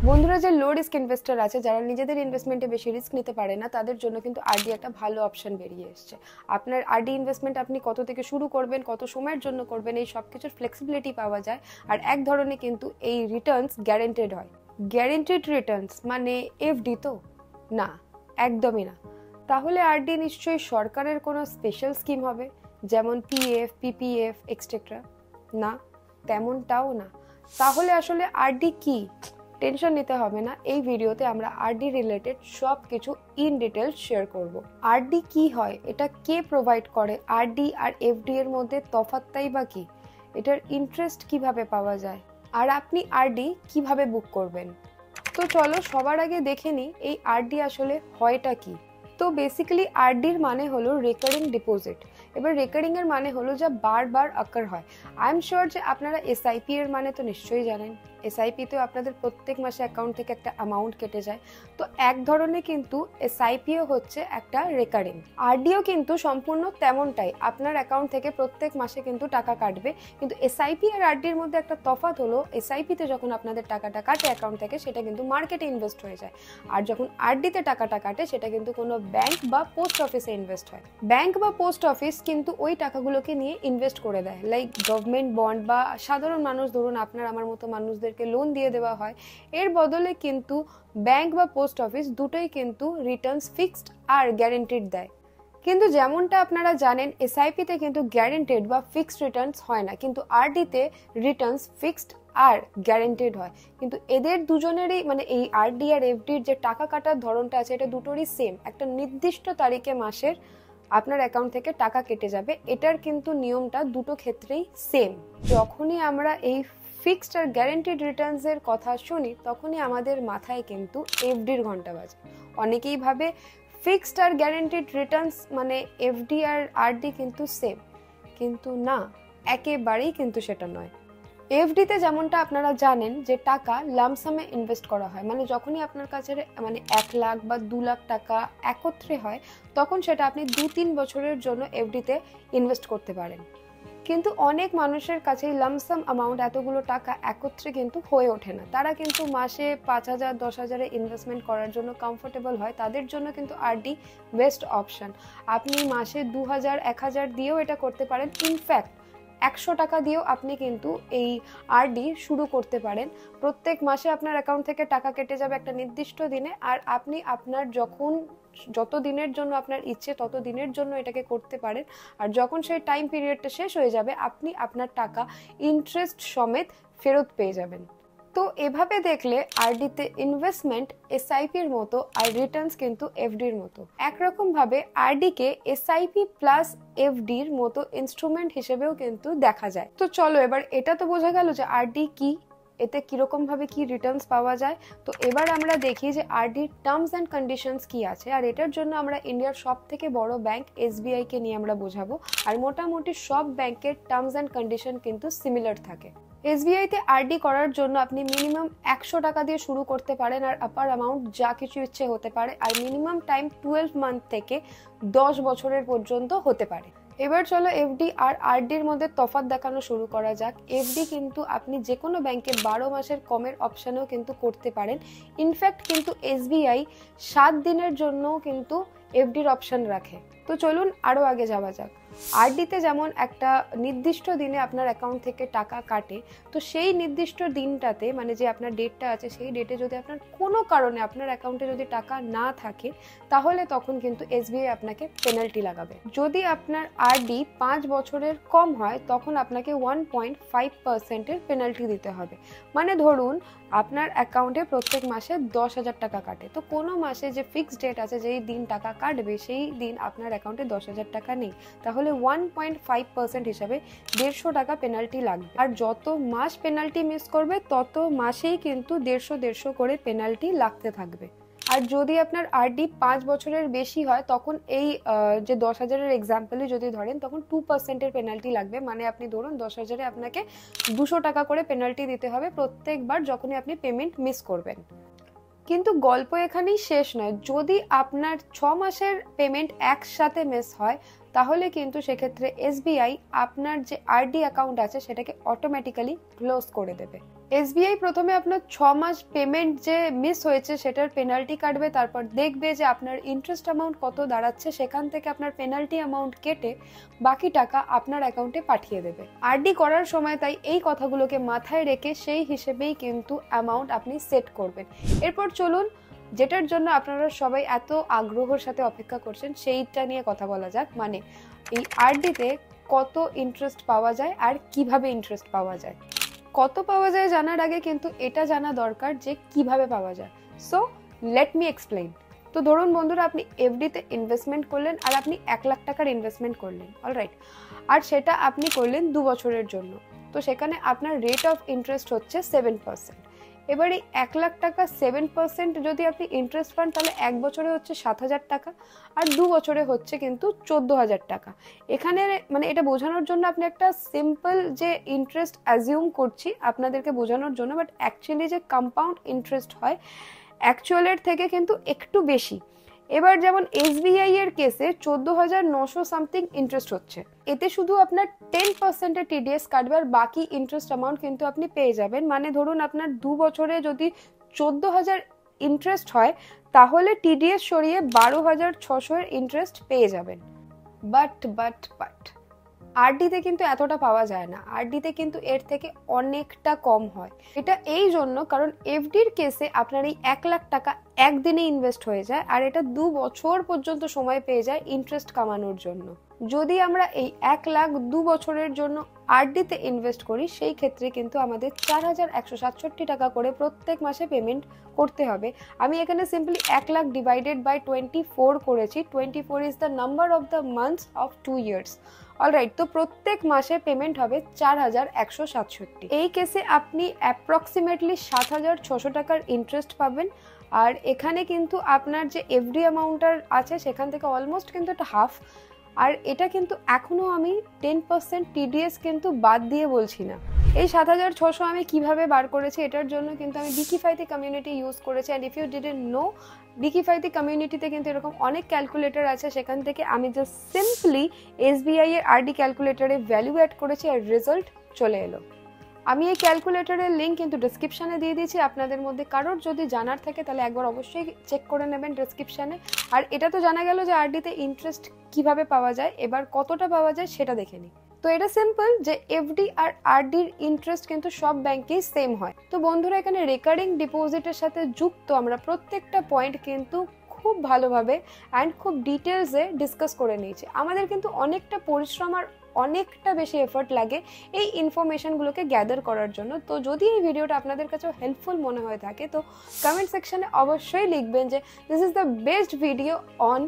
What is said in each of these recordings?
বন্ধুরা, যে low risk investor আছে, যারা নিজেদের ইনভেস্টমেন্টে বেশি রিস্ক নিতে পারে না, তাদের জন্য কিন্তু আরডি একটা ভালো অপশন বেরিয়ে এসেছে। আপনার আরডি ইনভেস্টমেন্ট আপনি কত থেকে শুরু করবেন, কত সময়ের জন্য করবেন, এই সব কিছুর ফ্লেক্সিবিলিটি পাওয়া যায়। আর এক ধরনের কিন্তু এই রিটার্নস গ্যারেন্টেড হয়। গ্যারেন্টেড রিটার্নস মানে এফডি তো না, একদমই না। তাহলে আরডি নিশ্চয়ই সরকারের কোনো স্পেশাল স্কিম হবে, যেমন পিএফ, পিপিএফ এক্সেট্রা? না, তেমনটাও না। তাহলে আসলে আরডি কি? টেনশন নিতে হবে না, এই ভিডিওতে আমরা আরডি রিলেটেড সব কিছু ইন ডিটেলস শেয়ার করব। আরডি কি হয়, এটা কে প্রোভাইড করে, আরডি আর এফডি এর মধ্যে তফাৎটাই বা কি, এটার ইন্টারেস্ট কিভাবে পাওয়া যায়, আর আপনি আরডি কিভাবে বুক করবেন। তো চলো সবার আগে দেখে নিই এই আরডি আসলে হয়টা কি। তো বেসিক্যালি আরডির মানে হলো রেকারিং ডিপোজিট। এবার রেকারিং এর মানে হলো যা বারবার অকার হয়। আই এম শিওর যে আপনারা এসআইপি এর মানে তো নিশ্চয়ই জানেন। এসআইপিতেও আপনাদের প্রত্যেক মাসে অ্যাকাউন্ট থেকে একটা অ্যামাউন্ট কেটে যায়। তো এক ধরনের কিন্তু এসআইপিও হচ্ছে একটা রেকারিং। আরডিও কিন্তু সম্পূর্ণ তেমনটাই, আপনার অ্যাকাউন্ট থেকে প্রত্যেক মাসে কিন্তু টাকা কাটবে। কিন্তু এসআইপি আর আরডির মধ্যে একটা তফাৎ হলো, এসআইপিতে যখন আপনাদের টাকাটা কাটে অ্যাকাউন্ট থেকে, সেটা কিন্তু মার্কেটে ইনভেস্ট হয়ে যায়। আর যখন আরডিতে টাকাটা কাটে, সেটা কিন্তু কোনো ব্যাংক বা পোস্ট অফিসে ইনভেস্ট হয়। ব্যাংক বা পোস্ট অফিস কিন্তু ওই টাকাগুলোকে নিয়ে ইনভেস্ট করে দেয়, লাইক গভর্নমেন্ট বন্ড, বা সাধারণ মানুষ, ধরুন আপনার আমার মতো মানুষদেরকে লোন দিয়ে দেওয়া হয়। এর বদলে কিন্তু ব্যাংক বা পোস্ট অফিস দুটোই কিন্তু রিটার্নস ফিক্সড আর গ্যারেন্টিড দেয়। কিন্তু যেমনটা আপনারা জানেন, এসআইপিতে কিন্তু গ্যারেন্টেড বা ফিক্সড রিটার্নস হয় না, কিন্তু আরডিতে রিটার্নস ফিক্সড আর গ্যারেন্টেড হয়। কিন্তু এদের দুজনেরই মানে এই আরডি আর এফডির যে টাকা কাটার ধরনটা আছে, এটা দুটোরই সেম। একটা নির্দিষ্ট তারিখে মাসের আপনার অ্যাকাউন্ট থেকে টাকা কেটে যাবে, এটার কিন্তু নিয়মটা দুটো ক্ষেত্রেই সেম। যখনই আমরা এই ফিক্সড আর গ্যারেন্টেড রিটার্নস এর কথা শুনি, তখনই আমাদের মাথায় কিন্তু এফডির ঘন্টা বাজে। অনেকেই ভাবে ফিক্সড আর গ্যারেন্টেড রিটার্নস মানে এফডি আর আরডি কিন্তু সেম, কিন্তু না, একেবারেই কিন্তু সেটা নয়। এফডিতে যেমনটা আপনারা জানেন যে টাকা লামসামে ইনভেস্ট করা হয়, মানে যখনই আপনার কাছে মানে 1 লাখ বা 2 লাখ টাকা একত্রে হয়, তখন সেটা আপনি 2-3 বছরের জন্য এফডিতে ইনভেস্ট করতে পারেন। কিন্তু অনেক মানুষের কাছে লামসাম অ্যামাউন্ট, এতগুলো টাকা একত্রে কিন্তু হয়ে ওঠে না। তারা কিন্তু মাসে 5,000 10,000-এ ইনভেস্টমেন্ট করার জন্য কমফোর্টেবল হয়, তাদের জন্য কিন্তু আরডি বেস্ট অপশন। আপনি মাসে 2,000 1,000 দিয়েও এটা করতে পারেন। ইনফ্যাক্ট 100 টাকা দিয়েও আপনি কিন্তু এই আরডি শুরু করতে পারেন। প্রত্যেক মাসে আপনার অ্যাকাউন্ট থেকে টাকা কেটে যাবে একটা নির্দিষ্ট দিনে, আর আপনি আপনার যত দিনের জন্য আপনার ইচ্ছে তত দিনের জন্য এটাকে করতে পারেন। আর যখন সেই টাইম পিরিয়ডটা শেষ হয়ে যাবে, আপনি আপনার টাকা ইন্টারেস্ট সমেত ফেরত পেয়ে যাবেন। তো এভাবে দেখলে আরডিতে ইনভেস্টমেন্ট এসআইপির মতো, আর রিটার্নস কিন্তু এফডির মতো। একরকম ভাবে আরডিকে এসআইপি প্লাস এফডির মতো ইনস্ট্রুমেন্ট হিসেবেও কিন্তু দেখা যায়। তো চলো, এবার এটা তো বোঝা গেল যে আরডি কি, এতে কিরকম ভাবে কি রিটার্নস পাওয়া যায়। তো এবার আমরা দেখি যে আরডির টার্মস অ্যান্ড কন্ডিশনস কি আছে। আর এটার জন্য আমরা ইন্ডিয়ার সব থেকে বড় ব্যাংক এসবিআই কে নিয়ে আমরা বোঝাবো। আর মোটামুটি সব ব্যাংকের টার্মস অ্যান্ড কন্ডিশন কিন্তু সিমিলার থাকে। এসবিআইতে আরডি করার জন্য আপনি মিনিমাম 100 টাকা দিয়ে শুরু করতে পারেন, আর আপার অ্যামাউন্ট যা কিছু ইচ্ছে হতে পারে। আর মিনিমাম টাইম 12 মান্থ থেকে 10 বছরের পর্যন্ত হতে পারে। এবার চলো এফডি আর আরডির মধ্যে তফাৎ দেখানো শুরু করা যাক। এফডি কিন্তু আপনি যে কোনো ব্যাংকে 12 মাসের কমের অপশানেও কিন্তু করতে পারেন। ইনফ্যাক্ট কিন্তু এসবিআই 7 দিনের জন্যও কিন্তু এফডির অপশান রাখে। তো চলুন আরও আগে যাওয়া যাক। আরডিতে যেমন একটা নির্দিষ্ট দিনে আপনার অ্যাকাউন্ট থেকে টাকা কাটে, তো সেই নির্দিষ্ট দিনটাতে মানে যে আপনার ডেটটা আছে, সেই ডেটে যদি আপনার কোনো কারণে আপনার অ্যাকাউন্টে যদি টাকা না থাকে, তাহলে তখন কিন্তু এসবিআই আপনাকে পেনাল্টি লাগাবে। যদি আপনার আরডি 5 বছরের কম হয়, তখন আপনাকে 1.5%-এর পেনাল্টি দিতে হবে। মানে ধরুন আপনার অ্যাকাউন্টে প্রত্যেক মাসে 10,000 টাকা কাটে, তো কোনো মাসে যে ফিক্সড ডেট আছে, যেই দিন টাকা কাটবে সেই দিন আপনার অ্যাকাউন্টে 10,000 টাকা নেই, তাহলে 1.5% হিসাবে 150 টাকা পেনাল্টি লাগবে। আর যত মাস পেনাল্টি মিস করবে, তত মাসেই কিন্তু 150 করে পেনাল্টি লাগতে থাকবে। আর যদি আপনার আরডি 5 বছরের বেশি হয়, তখন এই যে 10,000-এর এক্সাম্পলই যদি ধরেন, তখন 2%-এর পেনাল্টি লাগবে। মানে আপনি ধরুন 10,000-এ আপনাকে 200 টাকা করে পেনাল্টি দিতে হবে প্রত্যেকবার যখনই আপনি পেমেন্ট মিস করবেন। কিন্তু গল্প এখানেই শেষ নয়। যদি আপনার 6 মাসের পেমেন্ট একসাথে মিস হয়, তাহলে কিন্তু সেক্ষেত্রে এসবিআই আপনার যে আরডি অ্যাকাউন্ট আছে সেটাকে অটোমেটিক্যালি ক্লোজ করে দেবে। এসবিআই প্রথমে আপনার 6 মাস পেমেন্ট যে মিস হয়েছে সেটার পেনাল্টি কাটবে, তারপর দেখবে যে আপনার ইন্টারেস্ট অ্যামাউন্ট কত দাঁড়াচ্ছে, সেখান থেকে আপনার পেনাল্টি অ্যামাউন্ট কেটে বাকি টাকা আপনার অ্যাকাউন্টে পাঠিয়ে দেবে। আরডি করার সময় তাই এই কথাগুলোকে মাথায় রেখে সেই হিসেবেই কিন্তু অ্যামাউন্ট আপনি সেট করবেন। এরপর চলুন যেটার জন্য আপনারা সবাই এত আগ্রহের সাথে অপেক্ষা করছেন সেইটা নিয়ে কথা বলা যাক, মানে এই আরডিতে কত ইন্টারেস্ট পাওয়া যায় আর কিভাবে ইন্টারেস্ট পাওয়া যায়। কত পাওয়া যায় জানার আগে কিন্তু এটা জানা দরকার যে কিভাবে পাওয়া যায়। So let me explain. তো ধরুন বন্ধুরা, আপনি এফডিতে ইনভেস্টমেন্ট করলেন আর আপনি 1 লাখ টাকার ইনভেস্টমেন্ট করলেন, অলরাইট, আর সেটা আপনি করলেন 2 বছরের জন্য। তো সেখানে আপনার রেট অফ ইন্টারেস্ট হচ্ছে 7%। এবার এই 1 লাখ টাকা 7% যদি আপনি ইন্টারেস্ট পান তাহলে 1 বছরে হচ্ছে 7,000 টাকা, আর 2 বছরে হচ্ছে কিন্তু 14,000 টাকা। এখানে মানে এটা বোঝানোর জন্য আপনি একটা সিম্পল যে ইন্টারেস্ট অ্যাজিউম করছি আপনাদেরকে বোঝানোর জন্য, বাট অ্যাকচুয়ালি যে কম্পাউন্ড ইন্টারেস্ট হয় অ্যাকচুয়ালের থেকে কিন্তু একটু বেশি। এবার যেমন এসবিআই এর কেসে 14,900 সামথিং ইন্টারেস্ট হচ্ছে, এতে শুধু আপনার 10% টিডিএস কাটবে আর বাকি ইন্টারেস্ট অ্যামাউন্ট কিন্তু আপনি পেয়ে যাবেন। মানে ধরুন আপনার 2 বছরে যদি 14,000 ইন্টারেস্ট হয় তাহলে টিডিএস সরিয়ে 12,600 এর ইন্টারেস্ট পেয়ে যাবেন। বাট আরডিতে কিন্তু এতটা পাওয়া যায় না, আরডিতে কিন্তু এর থেকে অনেকটা কম হয়। এটা এই জন্য কারণ এফডির কেসে আপনার এই 1 লাখ টাকা একদিনে ইনভেস্ট হয়ে যায় আর এটা 2 বছর পর্যন্ত সময় পেয়ে যায় ইন্টারেস্ট কামানোর জন্য। যদি আমরা এই 1 লাখ 2 বছরের জন্য আরডিতে ইনভেস্ট করি সেই ক্ষেত্রে কিন্তু আমাদের 4,167 টাকা করে প্রত্যেক মাসে পেমেন্ট করতে হবে। আমি এখানে সিম্পলি 1 লাখ ডিভাইডেড বাই 24 করেছি। 24 is the number of the months of 2 years, alright. তো প্রত্যেক মাসে পেমেন্ট হবে 4,167। এই কেসে আপনি অ্যাপ্রক্সিমেটলি 7,600 টাকার ইন্টারেস্ট পাবেন। আর এখানে কিন্তু আপনার যে এফডি অ্যামাউন্টটা আছে সেখান থেকে অলমোস্ট কিন্তু একটা হাফ। আর এটা কিন্তু এখনো আমি 10% টিডিএস কিন্তু বাদ দিয়ে বলছি না। এই 7,600 আমি কিভাবে বার করেছি এটার জন্য কিন্তু আমি বিকিফাইতে কমিউনিটি ইউজ করেছি। And if you didn't know, বিকিফাইতে কমিউনিটিতে কিন্তু এরকম অনেক ক্যালকুলেটর আছে, সেখান থেকে আমি জাস্ট সিম্পলি এসবিআই এর আরডি ক্যালকুলেটরে ভ্যালু অ্যাড করেছি আর রেজাল্ট চলে এলো। আমি এই ক্যালকুলেটরের লিঙ্ক কিন্তু ডেসক্রিপশানে দিয়ে দিয়েছি। আপনাদের মধ্যে কারোর যদি জানার থাকে তাহলে একবার অবশ্যই চেক করে নেবেন ডেসক্রিপশানে। আর এটা তো জানা গেল যে আরডিতে ইন্টারেস্ট কিভাবে পাওয়া যায়, এবার কতটা পাওয়া যায় সেটা দেখে নিই। তো এটা সিম্পল যে এফডি আর আরডির ইন্টারেস্ট কিন্তু সব ব্যাংকেই সেম হয়। তো বন্ধুরা, এখানে রেকারিং ডিপোজিটের সাথে যুক্ত আমরা প্রত্যেকটা পয়েন্ট কিন্তু খুব ভালোভাবে অ্যান্ড খুব ডিটেলসে ডিসকাস করে নিয়েছি। আমাদের কিন্তু অনেকটা পরিশ্রম আর অনেকটা বেশি এফর্ট লাগে এই ইনফরমেশনগুলোকে গ্যাদার করার জন্য। তো যদি এই ভিডিওটা আপনাদের কাছেও হেল্পফুল মনে হয়ে থাকে তো কমেন্ট সেকশনে অবশ্যই লিখবেন যে this is the best video on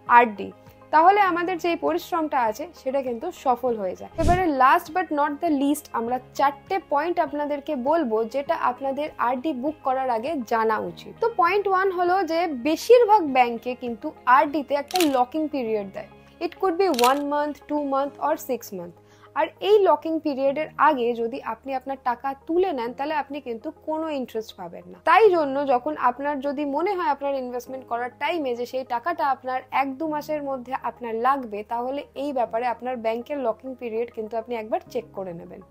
RD, তাহলে আমাদের যে পরিশ্রমটা আছে সেটা কিন্তু সফল হয়ে যায়। এবারে last but not the least আমরা 4টে পয়েন্ট আপনাদেরকে বলবো যেটা আপনাদের আরডি বুক করার আগে জানা উচিত। তো পয়েন্ট 1 হলো যে বেশিরভাগ ব্যাংকে কিন্তু আরডিতে একটা লকিং পিরিয়ড দেয়। It could be 1 month, 2 month or 6 month. আর এই লকিং পিরিয়ডের আগে যদি আপনি আপনার টাকা তুলে নেন তাহলে আপনি কিন্তু কোনো ইন্টারেস্ট পাবেন না। তাই জন্য যখন আপনার যদি মনে হয় আপনার ইনভেস্টমেন্ট করার টাইমে যে সেই টাকাটা আপনার 1-2 মাসের মধ্যে আপনার লাগবে, তাহলে এই ব্যাপারে আপনার ব্যাংকের লকিং পিরিয়ড কিন্তু আপনি একবার চেক করে নেবেন।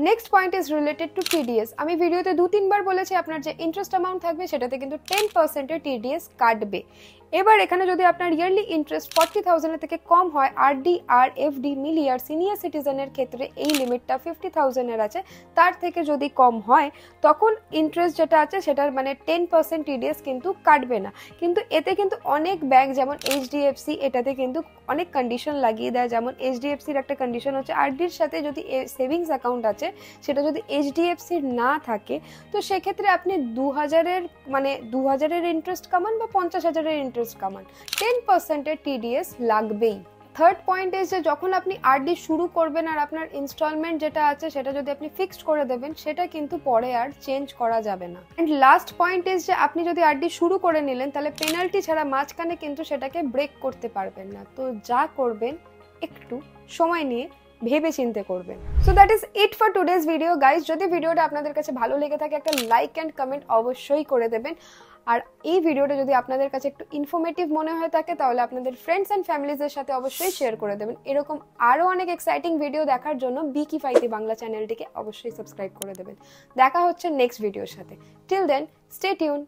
Next point is related to TDS. আমি ভিডিওতে 2-3 বার বলেছি আপনার যে ইন্টারেস্ট অ্যামাউন্ট থাকবে সেটাতে কিন্তু 10% টিডিএস কাটবে। এবার এখানে যদি আপনার ইয়ারলি ইন্টারেস্ট 40,000 থেকে কম হয়, আরডি আর এফডি মিলিয়ে আর সিনিয়র সিটিজেনের ক্ষেত্রে এই লিমিটটা 50,000 এর আছে, তার থেকে যদি কম হয় তখন ইন্টারেস্ট যেটা আছে সেটার মানে 10% টিডিএস কিন্তু কাটবে না। কিন্তু এতে কিন্তু অনেক ব্যাংক যেমন এইচডিএফসি এটাতে কিন্তু অনেক কন্ডিশন লাগিয়ে দেয়। যেমন এইচডিএফসির একটা কন্ডিশন হচ্ছে আরডির সাথে যদি সেভিংস অ্যাকাউন্ট আছে সেটা যদি এইচডিএফসির না থাকে তো সেক্ষেত্রে আপনি 2,000 এর ইন্টারেস্ট কামান বা 50,000 এর ইন্টারেস্ট কামান, 10% এর টিডিএস লাগবেই। থার্ড পয়েন্ট ইজ যে যখন আপনি আরডি শুরু করবেন আর আপনার ইনস্টলমেন্ট যেটা আছে সেটা যদি আপনি ফিক্সড করে দেবেন সেটা কিন্তু পরে আর চেঞ্জ করা যাবে না। এন্ড লাস্ট পয়েন্ট ইজ যে আপনি যদি আরডি শুরু করে নিলেন তাহলে পেনাল্টি ছাড়া মাঝখানে কিন্তু সেটাকে ব্রেক করতে পারবেন না। তো যা করবেন একটু সময় নিয়ে ভেবে চিন্তে করবেন। So that is it for today's video guys. যদি ভিডিওটা আপনাদের কাছে ভালো লেগে থাকে একটা লাইক অ্যান্ড কমেন্ট অবশ্যই করে দেবেন। আর এই ভিডিওটা যদি আপনাদের কাছে একটু ইনফরমেটিভ মনে হয়ে থাকে তাহলে আপনাদের ফ্রেন্ডস অ্যান্ড ফ্যামিলিজের সাথে অবশ্যই শেয়ার করে দেবেন। এরকম আরও অনেক এক্সাইটিং ভিডিও দেখার জন্য বিকিফাইতি বাংলা চ্যানেলটিকে অবশ্যই সাবস্ক্রাইব করে দেবেন। দেখা হচ্ছে নেক্সট ভিডিওর সাথে। Till then stay tune.